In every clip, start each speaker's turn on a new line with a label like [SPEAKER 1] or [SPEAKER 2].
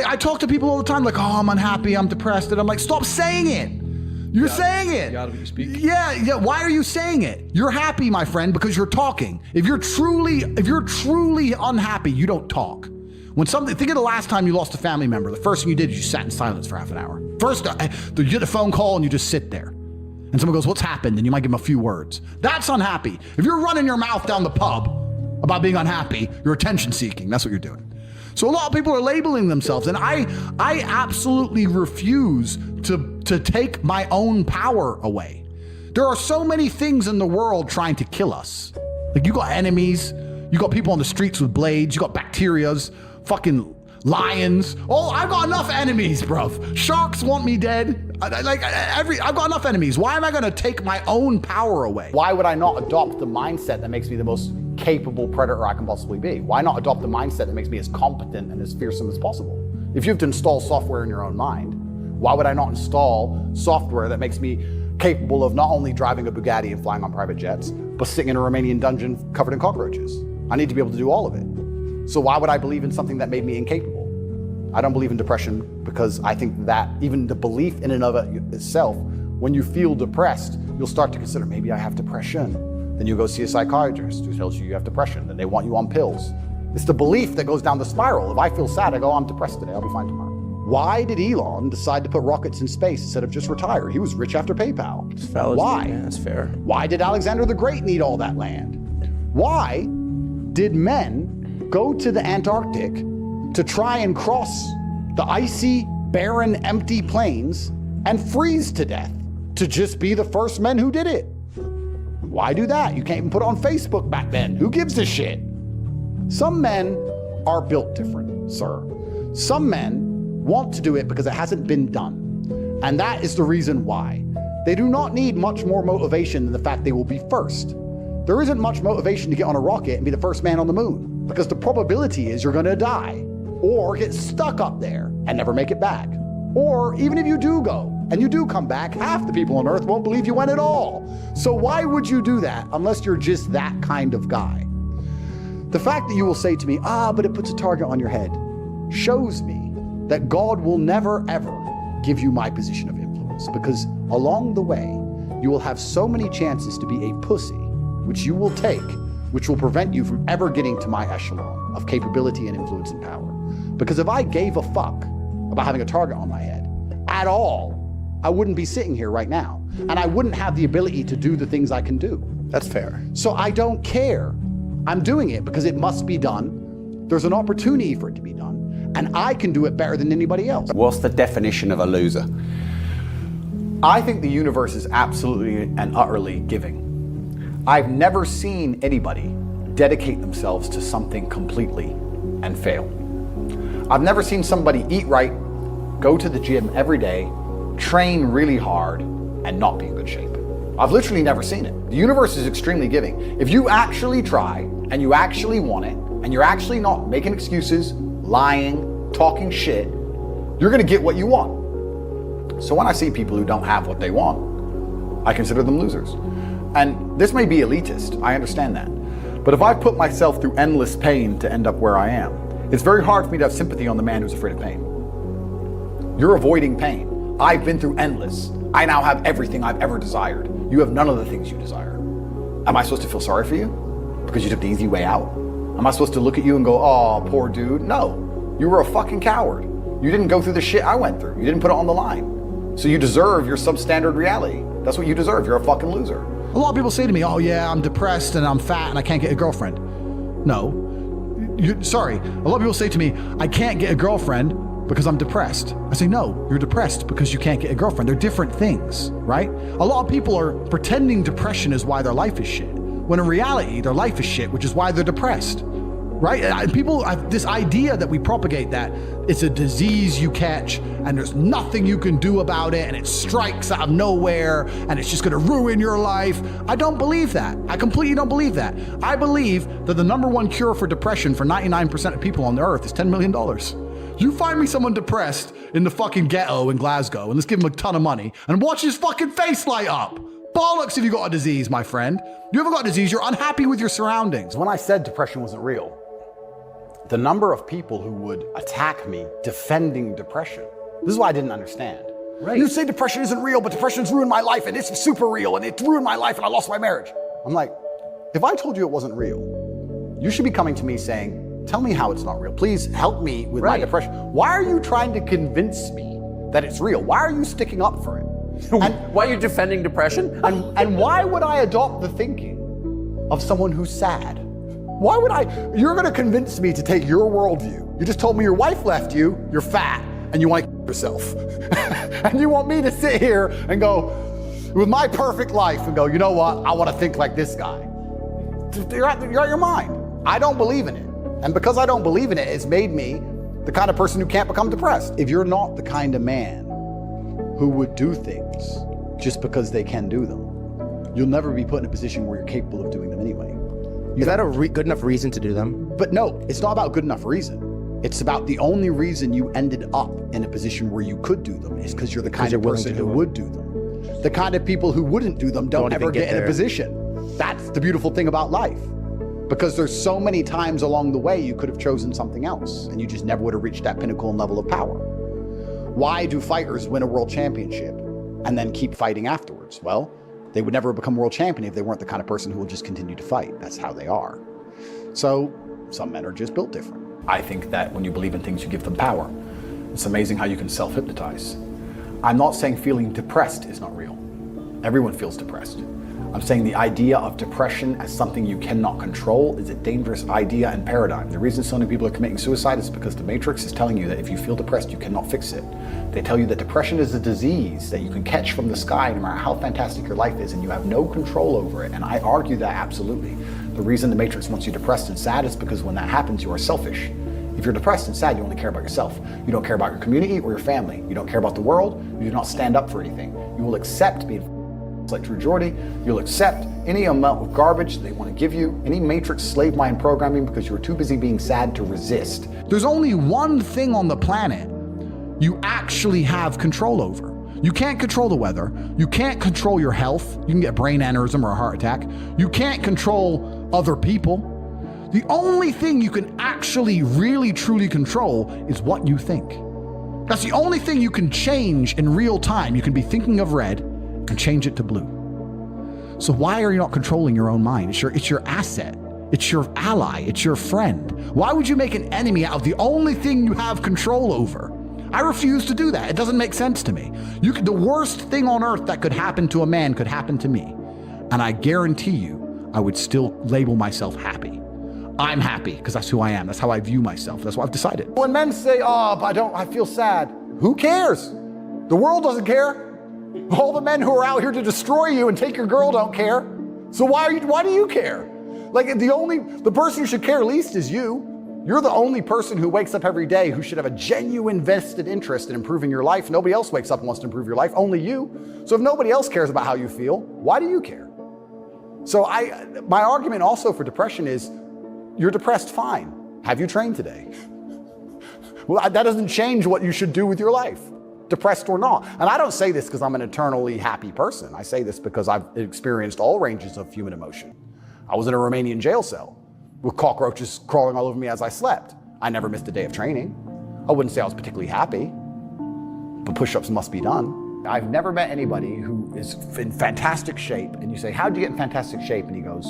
[SPEAKER 1] I talk to people all the time like, oh, I'm unhappy, I'm depressed. And I'm like, stop saying it. You're saying it.
[SPEAKER 2] You gotta speak.
[SPEAKER 1] Yeah. Why are you saying it? You're happy, my friend, because you're talking. If you're truly unhappy, you don't talk. Think of the last time you lost a family member. The first thing you did is you sat in silence for half an hour. First, you get a phone call and you just sit there. And someone goes, what's happened? And you might give them a few words. That's unhappy. If you're running your mouth down the pub about being unhappy, you're attention seeking. That's what you're doing. So a lot of people are labeling themselves, and I absolutely refuse to take my own power away. There are so many things in the world trying to kill us. Like, you got enemies, you got people on the streets with blades, you got bacterias, fucking lions. Oh, I've got enough enemies, bruv. Sharks want me dead. I've got enough enemies. Why am I gonna take my own power away?
[SPEAKER 3] Why would I not adopt the mindset that makes me the most capable predator I can possibly be? Why not adopt the mindset that makes me as competent and as fearsome as possible? If you have to install software in your own mind, why would I not install software that makes me capable of not only driving a Bugatti and flying on private jets, but sitting in a Romanian dungeon covered in cockroaches? I need to be able to do all of it. So why would I believe in something that made me incapable? I don't believe in depression because I think that even the belief in and of itself, when you feel depressed, you'll start to consider, maybe I have depression. Then you go see a psychiatrist who tells you you have depression. Then they want you on pills. It's the belief that goes down the spiral. If I feel sad, I go, I'm depressed today, I'll be fine tomorrow. Why did Elon decide to put rockets in space instead of just retire? He was rich after PayPal.
[SPEAKER 2] It's valid.
[SPEAKER 3] Why?
[SPEAKER 2] Yeah, that's fair.
[SPEAKER 3] Why did Alexander the Great need all that land? Why did men go to the Antarctic to try and cross the icy, barren, empty plains and freeze to death to just be the first men who did it? Why do that? You can't even put it on Facebook back then. Who gives a shit? Some men are built different, sir. Some men want to do it because it hasn't been done. And that is the reason why. They do not need much more motivation than the fact they will be first. There isn't much motivation to get on a rocket and be the first man on the moon, because the probability is you're gonna die or get stuck up there and never make it back. Or even if you do go and you do come back, half the people on Earth won't believe you went at all. So why would you do that unless you're just that kind of guy? The fact that you will say to me, but it puts a target on your head, shows me that God will never, ever give you my position of influence, because along the way, you will have so many chances to be a pussy, which you will take, which will prevent you from ever getting to my echelon of capability and influence and power. Because if I gave a fuck about having a target on my head at all, I wouldn't be sitting here right now. And I wouldn't have the ability to do the things I can do.
[SPEAKER 2] That's fair.
[SPEAKER 3] So I don't care. I'm doing it because it must be done. There's an opportunity for it to be done. And I can do it better than anybody else.
[SPEAKER 4] What's the definition of a loser?
[SPEAKER 3] I think the universe is absolutely and utterly giving. I've never seen anybody dedicate themselves to something completely and fail. I've never seen somebody eat right, go to the gym every day, train really hard, and not be in good shape. I've literally never seen it. The universe is extremely giving. If you actually try, and you actually want it, and you're actually not making excuses, lying, talking shit, you're gonna get what you want. So when I see people who don't have what they want, I consider them losers. And this may be elitist, I understand that. But if I put myself through endless pain to end up where I am, it's very hard for me to have sympathy on the man who's afraid of pain. You're avoiding pain. I've been through endless. I now have everything I've ever desired. You have none of the things you desire. Am I supposed to feel sorry for you because you took the easy way out? Am I supposed to look at you and go, oh, poor dude? No, you were a fucking coward. You didn't go through the shit I went through. You didn't put it on the line. So you deserve your substandard reality. That's what you deserve. You're a fucking loser.
[SPEAKER 1] A lot of people say to me, oh yeah, I'm depressed and I'm fat and I can't get a girlfriend. No, sorry. A lot of people say to me, I can't get a girlfriend because I'm depressed. I say, no, you're depressed because you can't get a girlfriend. They're different things, right? A lot of people are pretending depression is why their life is shit, when in reality, their life is shit, which is why they're depressed, right? People have this idea that we propagate that it's a disease you catch and there's nothing you can do about it and it strikes out of nowhere and it's just gonna ruin your life. I don't believe that. I completely don't believe that. I believe that the number one cure for depression for 99% of people on the earth is $10 million. You find me someone depressed in the fucking ghetto in Glasgow and let's give him a ton of money and watch his fucking face light up. Bollocks if you got a disease, my friend. You haven't got a disease, you're unhappy with your surroundings.
[SPEAKER 3] When I said depression wasn't real, the number of people who would attack me defending depression. This is what I didn't understand.
[SPEAKER 1] Right.
[SPEAKER 3] You say depression isn't real, but depression's ruined my life and it's super real and it ruined my life and I lost my marriage. I'm like, if I told you it wasn't real, you should be coming to me saying, tell me how it's not real. Please help me with my depression. Why are you trying to convince me that it's real? Why are you sticking up for it?
[SPEAKER 2] And why are you defending depression?
[SPEAKER 3] And why would I adopt the thinking of someone who's sad? Why would I? You're gonna convince me to take your worldview. You just told me your wife left you, you're fat, and you want to yourself. And you want me to sit here and go, with my perfect life, and go, you know what, I want to think like this guy. You're out your mind. I don't believe in it. And because I don't believe in it, it's made me the kind of person who can't become depressed. If you're not the kind of man who would do things just because they can do them, you'll never be put in a position where you're capable of doing them anyway.
[SPEAKER 5] Is that a good enough reason to do them?
[SPEAKER 3] But no, it's not about good enough reason. It's about the only reason you ended up in a position where you could do them is because you're the kind of person who would do them. The kind of people who wouldn't do them don't ever get in a position. That's the beautiful thing about life. Because there's so many times along the way you could have chosen something else and you just never would have reached that pinnacle and level of power. Why do fighters win a world championship and then keep fighting afterwards? Well, they would never become world champion if they weren't the kind of person who will just continue to fight. That's how they are. So some men are just built different.
[SPEAKER 1] I think that when you believe in things, you give them power. It's amazing how you can self-hypnotize. I'm not saying feeling depressed is not real. Everyone feels depressed. I'm saying the idea of depression as something you cannot control is a dangerous idea and paradigm. The reason so many people are committing suicide is because the Matrix is telling you that if you feel depressed, you cannot fix it. They tell you that depression is a disease that you can catch from the sky no matter how fantastic your life is, and you have no control over it. And I argue that absolutely. The reason the Matrix wants you depressed and sad is because when that happens, you are selfish. If you're depressed and sad, you only care about yourself. You don't care about your community or your family. You don't care about the world. You do not stand up for anything. You will accept being like True Jordy. You'll accept any amount of garbage they want to give you, any Matrix slave mind programming, because you're too busy being sad to resist. There's only one thing on the planet you actually have control over. You can't control the weather. You can't control your health. You can get brain aneurysm or a heart attack. You can't control other people. The only thing you can actually really truly control is what you think. That's the only thing you can change in real time. You can be thinking of red and change it to blue. So why are you not controlling your own mind? It's your asset. It's your ally. It's your friend. Why would you make an enemy out of the only thing you have control over? I refuse to do that. It doesn't make sense to me. The worst thing on earth that could happen to a man could happen to me. And I guarantee you, I would still label myself happy. I'm happy because that's who I am. That's how I view myself. That's what I've decided.
[SPEAKER 3] When men say, oh, but I feel sad. Who cares? The world doesn't care. All the men who are out here to destroy you and take your girl don't care. So why do you care? Like the person who should care least is you. You're the only person who wakes up every day who should have a genuine vested interest in improving your life. Nobody else wakes up and wants to improve your life, only you. So if nobody else cares about how you feel, why do you care? So my argument also for depression is, you're depressed, fine. Have you trained today? Well, that doesn't change what you should do with your life, depressed or not. And I don't say this because I'm an eternally happy person. I say this because I've experienced all ranges of human emotion. I was in a Romanian jail cell with cockroaches crawling all over me as I slept. I never missed a day of training. I wouldn't say I was particularly happy, but push-ups must be done. I've never met anybody who is in fantastic shape, and you say, how'd you get in fantastic shape? And he goes,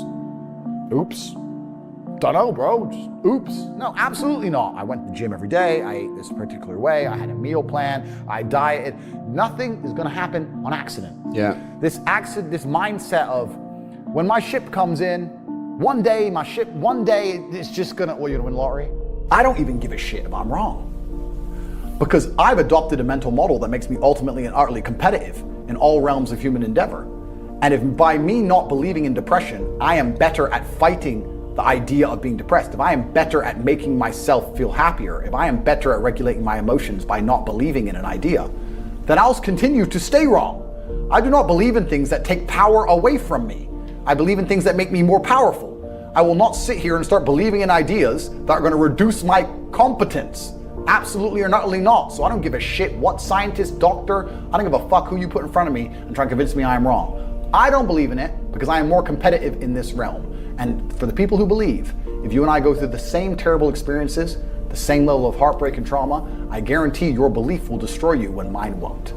[SPEAKER 3] oops. Dunno, bro, just oops. No, absolutely not. I went to the gym every day. I ate this particular way. I had a meal plan. I dieted. Nothing is gonna happen on accident.
[SPEAKER 5] Yeah.
[SPEAKER 3] This mindset of, when my ship comes in, one day it's just gonna, well, you're gonna win the lottery. I don't even give a shit if I'm wrong. Because I've adopted a mental model that makes me ultimately and utterly competitive in all realms of human endeavor. And if by me not believing in depression, I am better at fighting the idea of being depressed, if I am better at making myself feel happier, if I am better at regulating my emotions by not believing in an idea, then I'll continue to stay wrong. I do not believe in things that take power away from me. I believe in things that make me more powerful. I will not sit here and start believing in ideas that are going to reduce my competence. Absolutely or utterly not. So I don't give a shit what scientist, doctor, I don't give a fuck who you put in front of me and try and convince me I am wrong. I don't believe in it because I am more competitive in this realm. And for the people who believe, If you and I go through the same terrible experiences, the same level of heartbreak and trauma, I guarantee your belief will destroy you when mine won't.